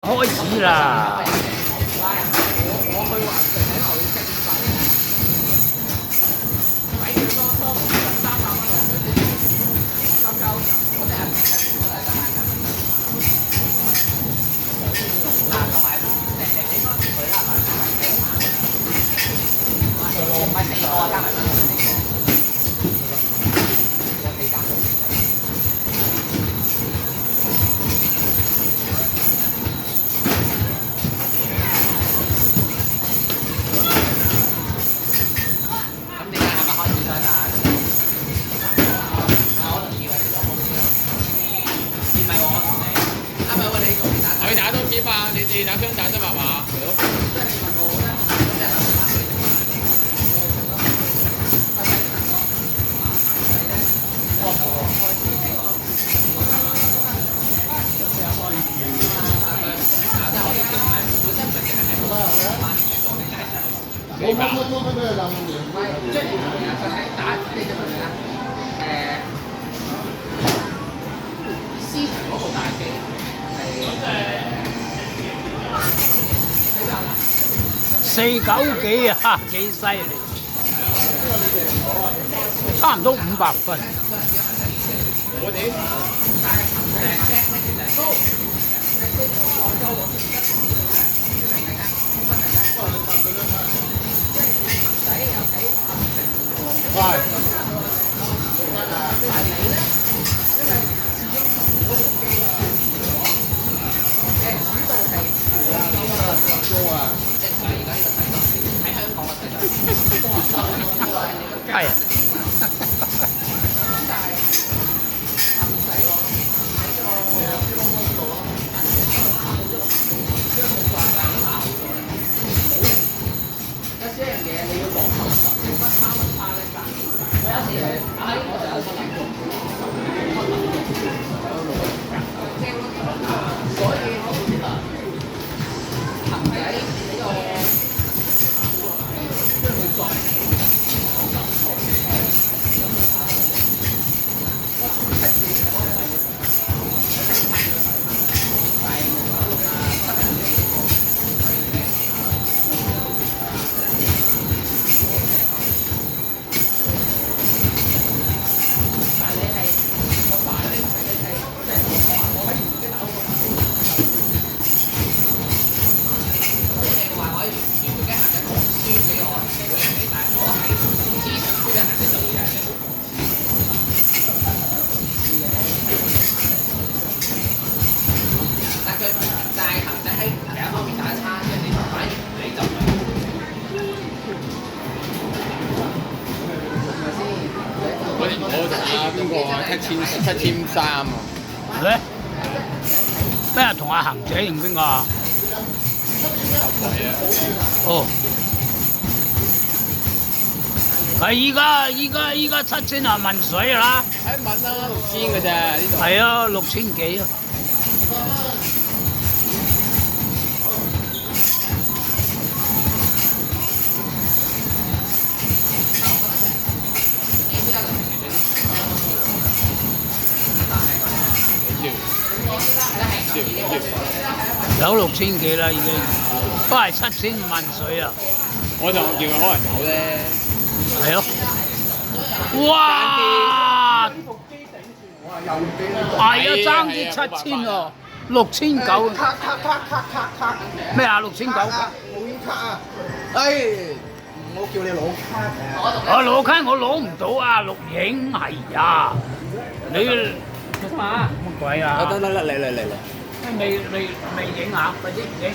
開始啦！佢打多幾把，你哋打雙打啫嘛嘛？我都俾佢諗住，即係打呢隻乜嘢思場嗰部大機490幾啊，幾犀利！差唔多500分。我哋係啊！我打邊個啊？7300啊！咩？咩啊？同阿恒姐定邊個啊？哦。係依家7000啊問水啦。誒問啦，6000嘅啫呢度。係啊，6000幾啊。有6000幾啦已經，都係7000問水啊！我就叫佢可能有咧。係咯。哇！係啊，爭啲7000喎，6900。卡咩啊？6900？冇煙卡啊！哎，唔好叫你攞卡嘅。我攞卡我攞唔到啊！錄影係啊，你乜鬼啊？得嚟，未影啊？快啲影！